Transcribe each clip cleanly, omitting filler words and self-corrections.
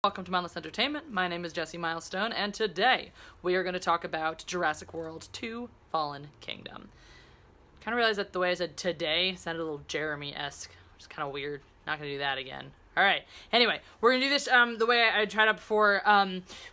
Welcome to Mindless Entertainment. My name is Jesse Milestone, and today we are going to talk about Jurassic World 2: Fallen Kingdom. Kind of realized that the way I said today sounded a little Jeremy-esque, which is kind of weird. Not going to do that again. Alright, anyway, we're going to do this the way I tried out before,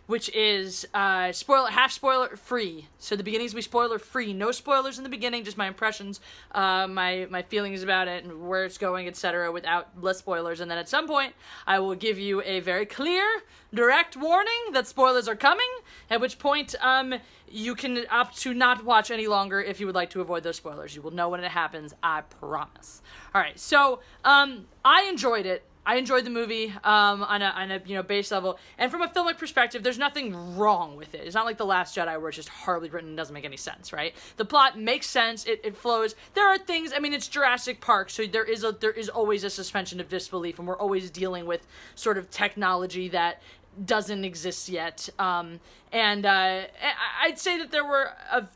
which is half spoiler free. So the beginning's going to be spoiler free. No spoilers in the beginning, just my impressions, my feelings about it, and where it's going, etc., without less spoilers. And then at some point, I will give you a very clear, direct warning that spoilers are coming, at which point you can opt to not watch any longer if you would like to avoid those spoilers. You will know when it happens, I promise. Alright, so I enjoyed it. I enjoyed the movie on a base level, and from a filmic perspective, there's nothing wrong with it. It's not like The Last Jedi where it's just horribly written and doesn't make any sense, right? The plot makes sense, it flows. There are things, I mean, it's Jurassic Park, so there is always a suspension of disbelief, and we're always dealing with sort of technology that doesn't exist yet. I'd say that there were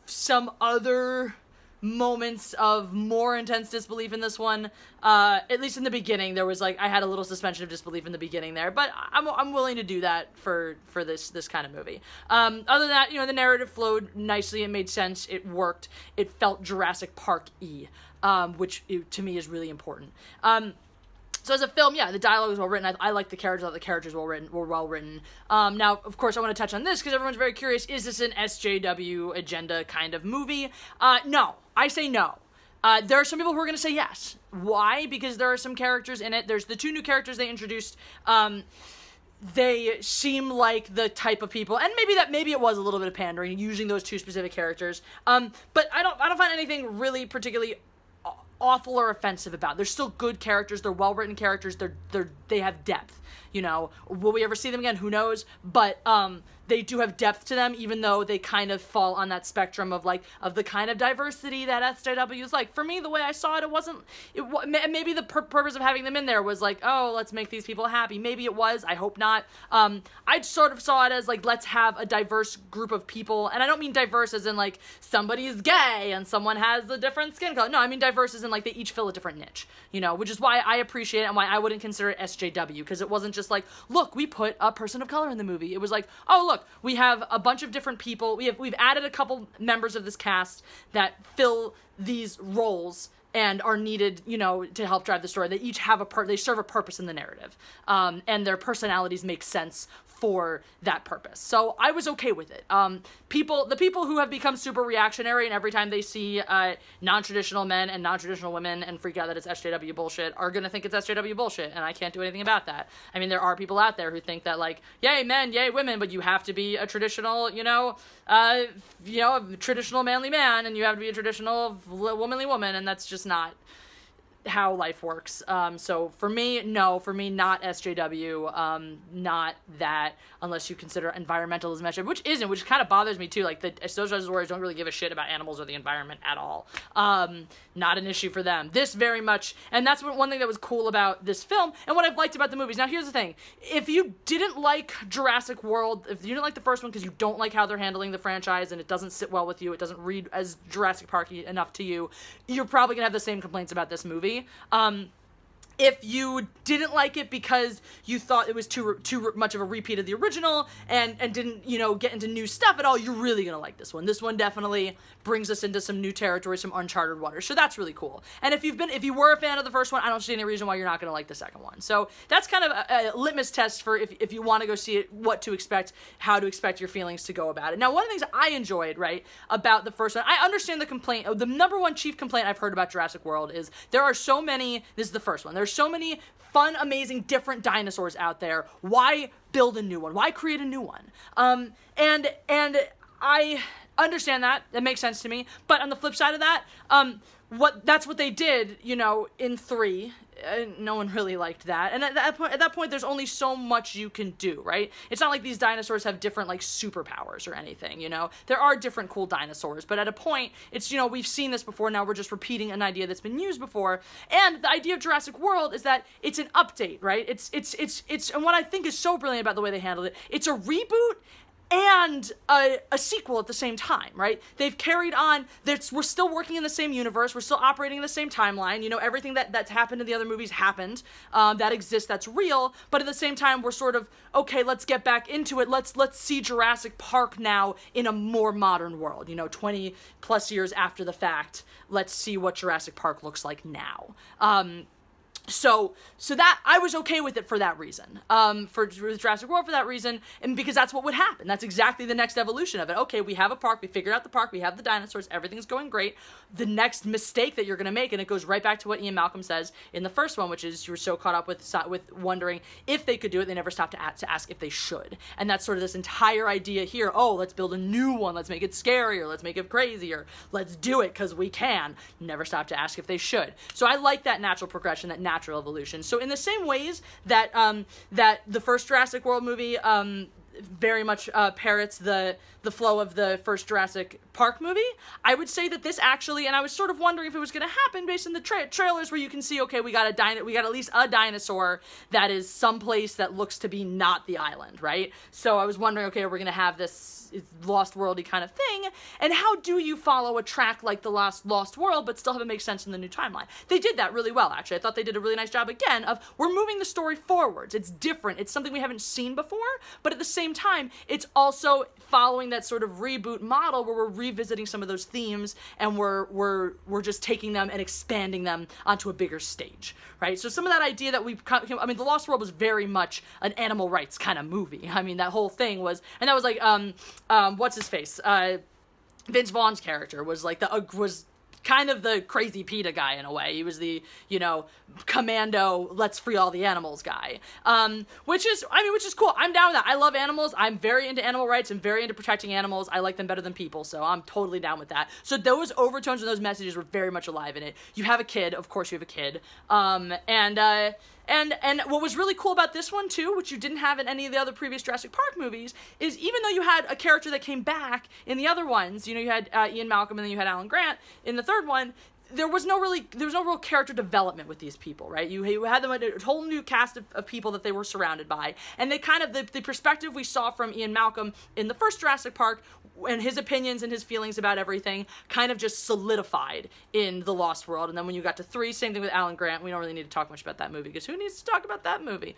some other moments of more intense disbelief in this one. At least in the beginning, there was I had a little suspension of disbelief in the beginning there, but I'm willing to do that for this kind of movie. Other than that, the narrative flowed nicely, it made sense, it worked, it felt Jurassic Park-y, which to me is really important. So as a film, yeah, the dialogue was well written. I like the characters. I thought the characters were well written. Now, of course, I want to touch on this because everyone's very curious. Is this an SJW agenda kind of movie? No. I say no. There are some people who are going to say yes. Why? Because there are some characters in it. There's the two new characters they introduced. They seem like the type of people, and maybe it was a little bit of pandering using those two specific characters. But I don't find anything really particularly awful or offensive about. They're still good characters. They're well-written characters. They have depth. Will we ever see them again? Who knows? But they do have depth to them, even though they kind of fall on that spectrum of the kind of diversity that SJW is like. For me, the way I saw it, it wasn't. Maybe the purpose of having them in there was oh, let's make these people happy. Maybe it was. I hope not. I sort of saw it as let's have a diverse group of people, and I don't mean diverse as in somebody's gay and someone has a different skin color. No, I mean diverse as in they each fill a different niche. Which is why I appreciate it and why I wouldn't consider it SJW, because it wasn't just look, we put a person of color in the movie. It was oh, look, we have a bunch of different people. We've added a couple members of this cast that fill these roles and are needed, to help drive the story. They each have they serve a purpose in the narrative, and their personalities make sense for that purpose. So I was okay with it. The people who have become super reactionary and every time they see non-traditional men and non-traditional women and freak out that it's SJW bullshit are gonna think it's SJW bullshit, and I can't do anything about that. I mean, there are people out there who think that yay men, yay women, but you have to be a traditional, traditional manly man, and you have to be a traditional womanly woman, and that's just not how life works. So for me, no. For me, not SJW. Not that, unless you consider environmentalism, which kind of bothers me too. The social justice warriors don't really give a shit about animals or the environment at all. Not an issue for them. This very much, and that's one thing that was cool about this film, and what I've liked about the movies. Now here's the thing. If you didn't like Jurassic World, if you didn't like the first one because you don't like how they're handling the franchise and it doesn't sit well with you, it doesn't read as Jurassic Park-y enough to you, you're probably gonna have the same complaints about this movie. If you didn't like it because you thought it was too much of a repeat of the original and didn't, get into new stuff at all, you're really gonna like this one. This one definitely brings us into some new territory, some uncharted waters. So that's really cool. And if you were a fan of the first one, I don't see any reason why you're not gonna like the second one. So that's kind of a litmus test for if you want to go see it, what to expect, how to expect your feelings to go about it. Now, one of the things I enjoyed, right, about the first one, I understand the complaint. The number one chief complaint I've heard about Jurassic World is there are so many. This is the first one. There's so many fun, amazing, different dinosaurs out there. Why build a new one? Why create a new one? And I understand that. That makes sense to me. But on the flip side of that, that's what they did, in 3. No one really liked that. And at that point, there's only so much you can do, right? It's not like these dinosaurs have different, superpowers or anything, There are different cool dinosaurs, but at a point, it's, we've seen this before, now we're just repeating an idea that's been used before. And the idea of Jurassic World is that it's an update, right? It's and what I think is so brilliant about the way they handled it, it's a reboot and a sequel at the same time, right? They've carried on. We're still working in the same universe. We're still operating in the same timeline. You know, everything that's happened in the other movies happened, that exists, that's real. But at the same time, we're sort of, okay, let's get back into it. Let's see Jurassic Park now in a more modern world. You know, 20 plus years after the fact, let's see what Jurassic Park looks like now. So that, I was okay with it for that reason, for Jurassic World for that reason, and because that's what would happen. That's exactly the next evolution of it. Okay, we have a park, we figured out the park, we have the dinosaurs, everything's going great. The next mistake that you're going to make, and it goes right back to what Ian Malcolm says in the first one, which is you were so caught up with wondering if they could do it, they never stopped to ask if they should. And that's sort of this entire idea here, oh, let's build a new one, let's make it scarier, let's make it crazier, let's do it because we can. Never stop to ask if they should. So I like that natural progression, that natural evolution. So in the same ways that that the first Jurassic World movie very much parrots the flow of the first Jurassic Park movie, I would say that this actually, and I was sort of wondering if it was going to happen based on the trailers where you can see, okay, we got at least a dinosaur that is someplace that looks to be not the island, right? So I was wondering, okay, we're going to have this Lost Worldy kind of thing, and how do you follow a track like the Lost World but still have it make sense in the new timeline? They did that really well, actually. I thought they did a really nice job, again, of we're moving the story forwards. It's different. It's something we haven't seen before, but at the same time, it's also following that sort of reboot model where we're revisiting some of those themes and we're just taking them and expanding them onto a bigger stage, right? So some of that idea that I mean, The Lost World was very much an animal rights kind of movie. I mean, that whole thing was, and that was like, what's his face? Vince Vaughn's character was like was kind of the crazy PETA guy in a way. He was the, you know, commando, let's free all the animals guy. Which is cool. I'm down with that. I love animals. I'm very into animal rights. I'm very into protecting animals. I like them better than people, so I'm totally down with that. So those overtones and those messages were very much alive in it. You have a kid. Of course you have a kid. And what was really cool about this one, too, which you didn't have in any of the other previous Jurassic Park movies, is even though you had a character that came back in the other ones, you know, you had Ian Malcolm and then you had Alan Grant in the third one, there was no real character development with these people, right? You had them a whole new cast of people that they were surrounded by, and they kind of, the perspective we saw from Ian Malcolm in the first Jurassic Park, and his opinions and his feelings about everything kind of just solidified in The Lost World. And then when you got to 3, same thing with Alan Grant. We don't really need to talk much about that movie because who needs to talk about that movie?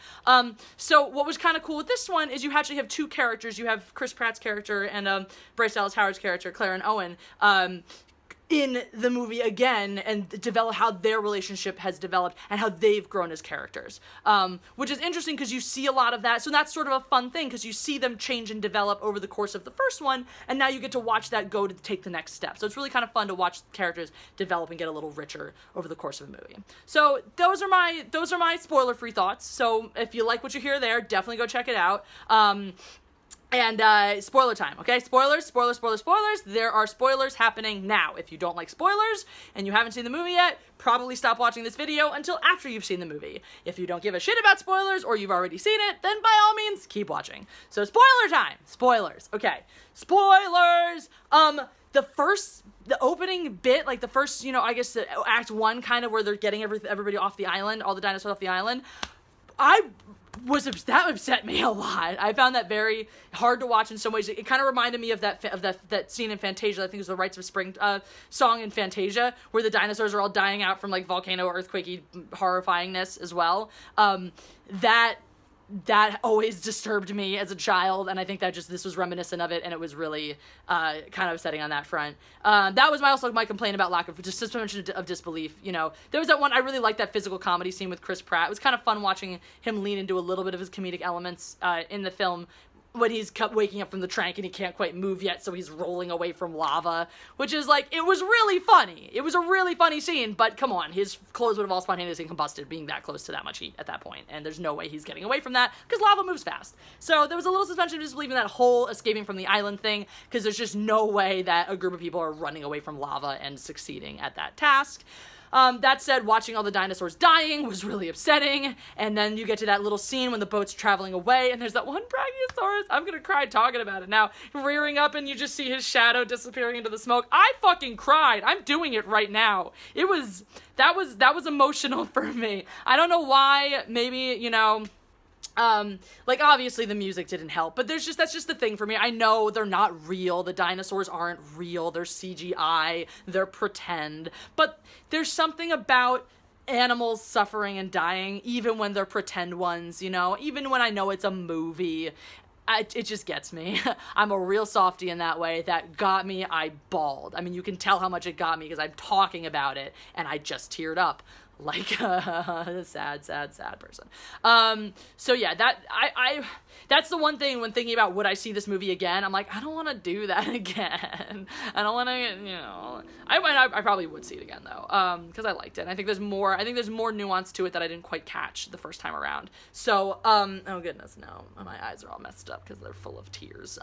So what was kind of cool with this one is you actually have 2 characters. You have Chris Pratt's character and Bryce Dallas Howard's character, Claire and Owen, in the movie again, and develop how their relationship has developed and how they've grown as characters, which is interesting because you see a lot of that. So that's sort of a fun thing because you see them change and develop over the course of the first one, and now you get to watch that go to take the next step. So it's really kind of fun to watch characters develop and get a little richer over the course of a movie. So those are my spoiler-free thoughts. So if you like what you hear there, definitely go check it out. And spoiler time, okay? Spoilers. There are spoilers happening now. If you don't like spoilers and you haven't seen the movie yet, probably stop watching this video until after you've seen the movie. If you don't give a shit about spoilers or you've already seen it, then by all means, keep watching. So spoiler time. Spoilers. Okay. Spoilers. The opening bit, like the first, you know, I guess Act 1 kind of where they're getting everybody off the island, all the dinosaurs off the island, that upset me a lot. I found that very hard to watch in some ways. It kind of reminded me of that scene in Fantasia. I think it was the Rites of Spring song in Fantasia, where the dinosaurs are all dying out from like volcano earthquakey horrifyingness as well. That always disturbed me as a child, and I think that this was reminiscent of it, and it was really kind of upsetting on that front. That was also my complaint about lack of suspension of disbelief. You know, there was that one, I really liked that physical comedy scene with Chris Pratt. It was kind of fun watching him lean into a little bit of his comedic elements in the film, when he's waking up from the trank and he can't quite move yet, so he's rolling away from lava, which is like, it was really funny. It was a really funny scene, but come on, his clothes would have all spontaneously combusted being that close to that much heat at that point, and there's no way he's getting away from that, because lava moves fast. So there was a little suspension of disbelief in that whole escaping from the island thing, because there's just no way that a group of people are running away from lava and succeeding at that task. That said, watching all the dinosaurs dying was really upsetting, and then you get to that little scene when the boat's traveling away, and there's that one Brachiosaurus, I'm gonna cry talking about it now, rearing up, and you just see his shadow disappearing into the smoke. I fucking cried. I'm doing it right now. That was emotional for me. I don't know why. Maybe, you know, Like, obviously the music didn't help, but that's just the thing for me. I know they're not real. The dinosaurs aren't real. They're CGI. They're pretend. But there's something about animals suffering and dying, even when they're pretend ones, you know? Even when I know it's a movie, it just gets me. I'm a real softie in that way. That got me. I bawled. I mean, you can tell how much it got me because I'm talking about it, and I just teared up. Like a sad person. So yeah, that's the one thing when thinking about would I see this movie again, I'm like, I don't want to do that again. I don't want to, you know, I probably would see it again though, because I liked it. And I think there's more nuance to it that I didn't quite catch the first time around. So, oh goodness, no, my eyes are all messed up because they're full of tears.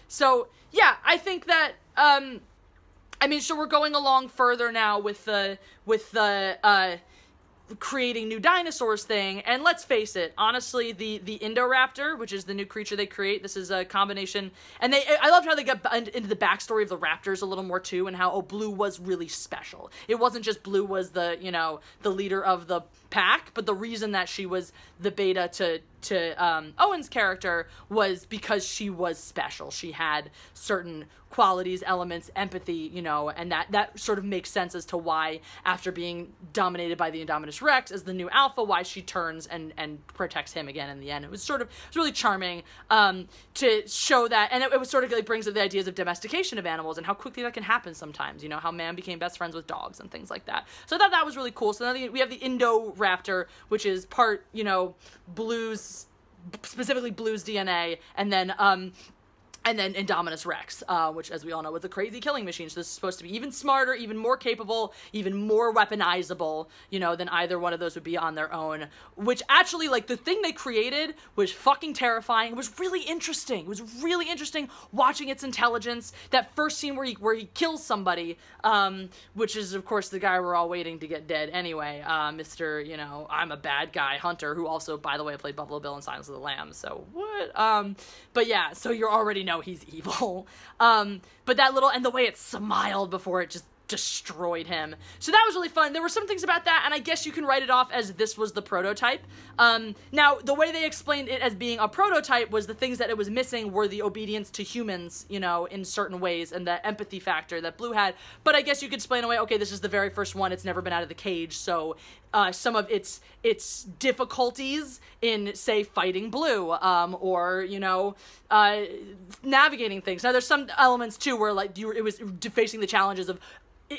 So yeah, I think that, I mean, so we're going along further now with the creating new dinosaurs thing, and let's face it, honestly, the Indoraptor, which is the new creature they create, this is a combination, and I loved how they got into the backstory of the raptors a little more too, and how, Blue was really special. It wasn't just Blue was the, you know, the leader of the pack, but the reason that she was the beta to Owen's character was because she was special. She had certain qualities, elements, empathy, you know, and that sort of makes sense as to why, after being dominated by the Indominus Rex as the new alpha, why she turns and protects him again in the end. It was really charming to show that, and it was sort of like brings up the ideas of domestication of animals and how quickly that can happen sometimes, you know, how man became best friends with dogs and things like that. So I thought that was really cool. So now we have the Indoraptor, which is part, you know, Blue's, specifically Blue's DNA, and then Indominus Rex, which, as we all know, was a crazy killing machine. So this is supposed to be even smarter, even more capable, even more weaponizable, you know, than either one of those would be on their own. Which actually, like, the thing they created was fucking terrifying. It was really interesting. It was really interesting watching its intelligence. That first scene where he kills somebody, which is, of course, the guy we're all waiting to get dead anyway. Mr., you know, I'm a bad guy Hunter, who also, by the way, played Buffalo Bill in Silence of the Lambs. So, what? But yeah, so you already know he's evil. But that little, and the way it smiled before it just destroyed him. So that was really fun. There were some things about that, and I guess you can write it off as this was the prototype. Now, the way they explained it as being a prototype was the things that it was missing were the obedience to humans, you know, in certain ways, and the empathy factor that Blue had. But I guess you could explain away, okay, this is the very first one, it's never been out of the cage, so some of its difficulties in, say, fighting Blue, or, you know, navigating things. Now, there's some elements, too, where, like, it was facing the challenges of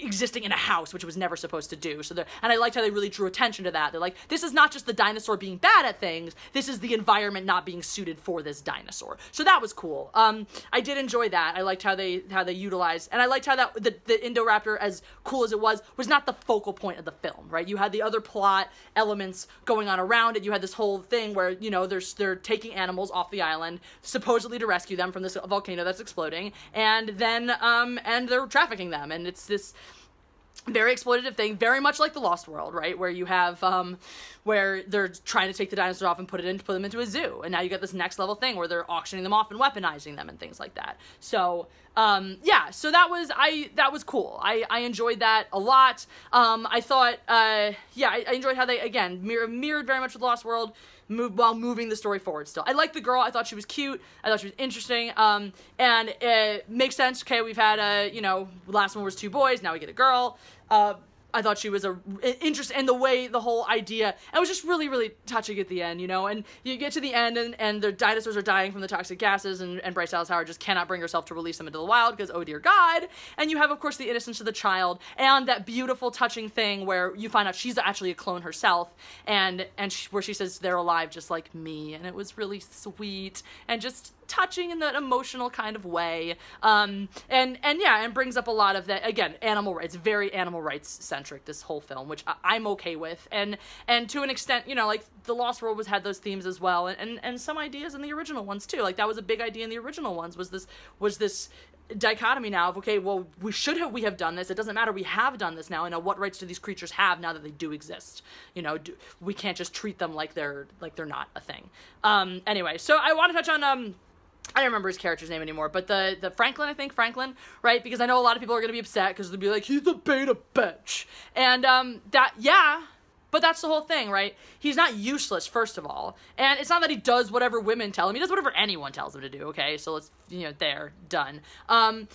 existing in a house, which it was never supposed to do. So and I liked how they really drew attention to that. They're like, this is not just the dinosaur being bad at things, this is the environment not being suited for this dinosaur. So that was cool. I did enjoy that. I liked how they utilized, and I liked how that the Indoraptor, as cool as it was not the focal point of the film, right? You had the other plot elements going on around it. You had this whole thing where, you know, they're taking animals off the island, supposedly to rescue them from this volcano that's exploding, and then and they're trafficking them, and it's this very exploitative thing, very much like The Lost World, right? Where you have, where they're trying to take the dinosaurs off and put them into a zoo. And now you got this next level thing where they're auctioning them off and weaponizing them and things like that. So, yeah, so that was cool. I enjoyed that a lot. I thought, yeah, I enjoyed how they, again, mirrored very much with Lost World, while moving the story forward still. I liked the girl. I thought she was cute. I thought she was interesting. And it makes sense. Okay, we've had, you know, last one was 2 boys. Now we get a girl. I thought she was interesting, and the whole idea, and it was just really, really touching at the end, you know, and you get to the end, and the dinosaurs are dying from the toxic gases, and Bryce Dallas Howard just cannot bring herself to release them into the wild, because, oh dear God, and you have, of course, the innocence of the child, and that beautiful, touching thing where you find out she's actually a clone herself, where she says, they're alive just like me, and it was really sweet, and just touching in that emotional kind of way, and brings up a lot of that, again, animal rights, very animal rights centric, this whole film, which I'm okay with, and to an extent, you know, like, The Lost World had those themes as well, and some ideas in the original ones too, like, that was a big idea in the original ones, was this dichotomy now of, okay, well, we have done this, it doesn't matter, we have done this now, and what rights do these creatures have now that they do exist, you know, we can't just treat them like they're not a thing. Anyway, so I want to touch on, I don't remember his character's name anymore, but the Franklin, right? Because I know a lot of people are going to be upset because they'll be like, he's a beta bitch. And, But that's the whole thing, right? He's not useless, first of all. And it's not that he does whatever women tell him. He does whatever anyone tells him to do, okay? So let's, there, done. And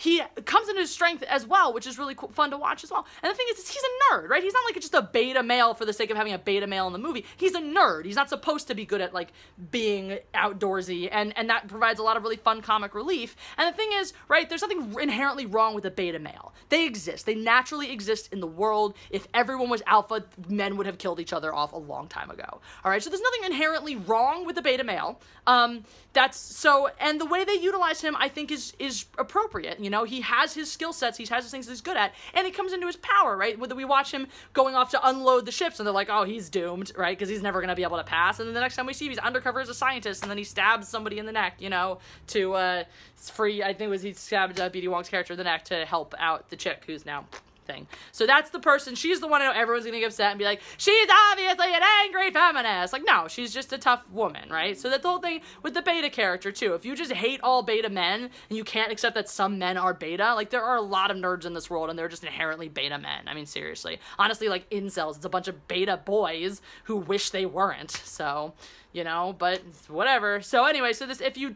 he comes into his strength as well, which is really cool, fun to watch as well. And the thing is he's a nerd, right? He's not like just a beta male for the sake of having a beta male in the movie. He's a nerd. He's not supposed to be good at, like, being outdoorsy, and that provides a lot of really fun comic relief. And the thing is, right, there's nothing inherently wrong with a beta male. They exist. They naturally exist in the world. If everyone was alpha, men would have killed each other off a long time ago. All right, so there's nothing inherently wrong with the beta male. And the way they utilize him, I think, is appropriate. He has his skill sets, he has his things that he's good at, and he comes into his power, right? Whether we watch him going off to unload the ships, and they're like, oh, he's doomed, right? Because he's never going to be able to pass, and then the next time we see him, he's undercover as a scientist, and then he stabs somebody in the neck, to, free, I think it was he stabbed B.D. Wong's character in the neck to help out the chick who's now... thing. So that's the person, she's the one I know everyone's gonna get upset and be like, she's obviously an angry feminist. Like, no, she's just a tough woman, right? So that's the whole thing with the beta character too. If you just hate all beta men and you can't accept that some men are beta, like, there are a lot of nerds in this world and they're just inherently beta men. I mean, seriously. Honestly, like, incels, it's a bunch of beta boys who wish they weren't. So, but whatever. So anyway, so this, if you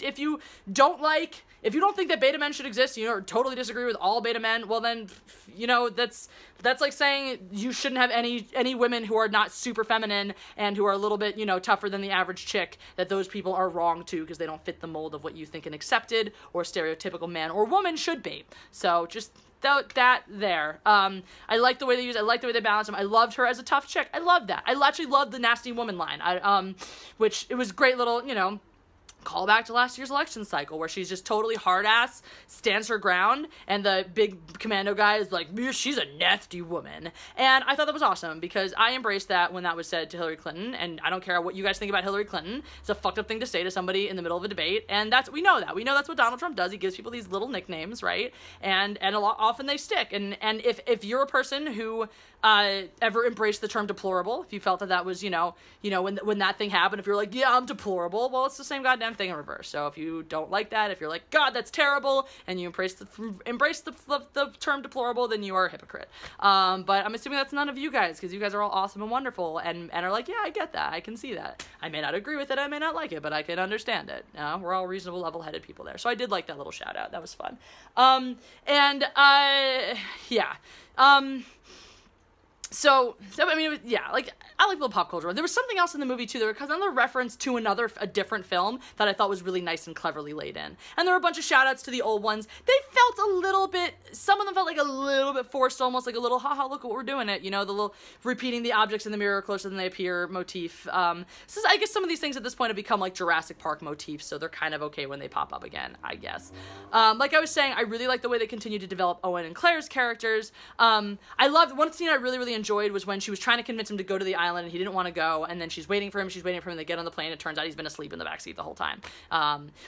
don't think that beta men should exist, totally disagree with all beta men, well then, that's like saying you shouldn't have any women who are not super feminine and who are a little bit, tougher than the average chick, that those people are wrong too because they don't fit the mold of what you think an accepted or stereotypical man or woman should be. So just that there. I like the way they use it. I like the way they balance them. I loved her as a tough chick. I loved that. I actually loved the nasty woman line. Which it was great little, call back to last year's election cycle where she's just totally hard ass, stands her ground, and the big commando guy is like, she's a nasty woman. And I thought that was awesome because I embraced that when that was said to Hillary Clinton, and I don't care what you guys think about Hillary Clinton. It's a fucked up thing to say to somebody in the middle of a debate, and we know that's what Donald Trump does. He gives people these little nicknames, right? And often they stick. And if you're a person who ever embraced the term deplorable, if you felt that was, when that thing happened, if you're like, yeah, I'm deplorable, well, it's the same goddamn thing in reverse. So if you don't like that, if you're like, God, that's terrible, and you embrace the term deplorable, then you are a hypocrite. But I'm assuming that's none of you guys, because you guys are all awesome and wonderful, and are like, yeah, I get that, I can see that. I may not agree with it, I may not like it, but I can understand it. We're all reasonable, level-headed people there. So I did like that little shout out. That was fun. Yeah. So I mean, yeah, like, I like little pop culture. There was something else in the movie, too. There was another reference to a different film that I thought was really nice and cleverly laid in. And there were a bunch of shout-outs to the old ones. They felt a little bit, some of them felt like a little bit forced, almost like a little, haha, look what we're doing it, the little repeating the objects in the mirror closer than they appear motif. So I guess some of these things at this point have become like Jurassic Park motifs, so they're kind of okay when they pop up again, I guess. Like I was saying, I really like the way they continue to develop Owen and Claire's characters. I loved, one scene I really, really enjoyed was when she was trying to convince him to go to the island and he didn't want to go, and then she's waiting for him, and they get on the plane, and it turns out he's been asleep in the backseat the whole time.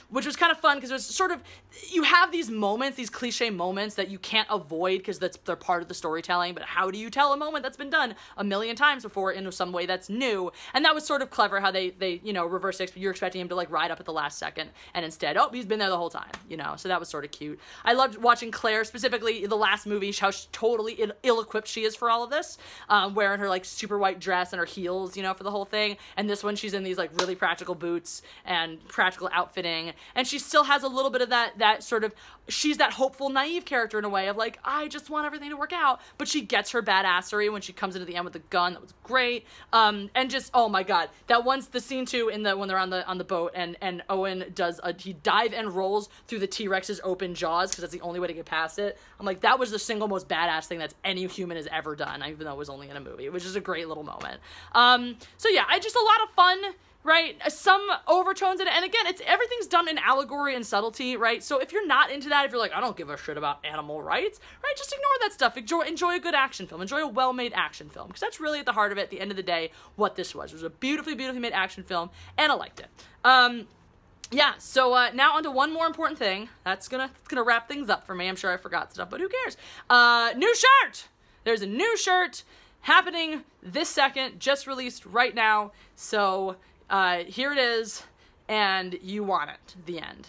Which was kind of fun, because it was sort of, you have these moments, these cliche moments that you can't avoid because they're part of the storytelling, but how do you tell a moment that's been done a million times before in some way that's new? And that was sort of clever how they reverse it. You're expecting him to like ride up at the last second, and instead, oh, he's been there the whole time, so that was sort of cute. I loved watching Claire, specifically the last movie, how totally ill-equipped she is for all of this, wearing her like super white dress and her heels, for the whole thing. And this one, she's in these like really practical boots and practical outfitting, and she still has a little bit of that sort of, she's that hopeful, naive character in a way of like, I just want everything to work out, but she gets her badassery when she comes into the end with the gun. That was great. And just, oh my god, the scene too when they're on the boat, and Owen does he dive and rolls through the T-Rex's open jaws because that's the only way to get past it. I'm like, that was the single most badass thing that's any human has ever done, even though it was only in a movie. It was just a great little moment. So yeah, just a lot of fun, right? Some overtones in it, and again, everything's done in allegory and subtlety, right? So if you're not into that, if you're like, I don't give a shit about animal rights, right? Just ignore that stuff. Enjoy a good action film. Enjoy a well-made action film, because that's really at the heart of it, at the end of the day, what this was. It was a beautifully, beautifully made action film, and I liked it. Yeah, so now onto one more important thing. That's gonna wrap things up for me. I'm sure I forgot stuff, but who cares? New shirt! There's a new shirt happening this second, just released right now. So here it is, and you want it. The end.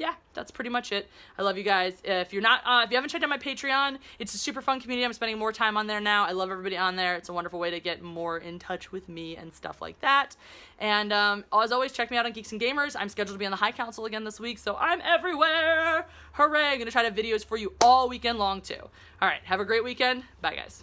yeah, that's pretty much it. I love you guys. If you haven't checked out my Patreon, it's a super fun community. I'm spending more time on there now. I love everybody on there. It's a wonderful way to get more in touch with me and stuff like that. And as always, check me out on Geeks and Gamers. I'm scheduled to be on the High Council again this week, so I'm everywhere. Hooray! I'm gonna try to have videos for you all weekend long too. All right, have a great weekend. Bye, guys.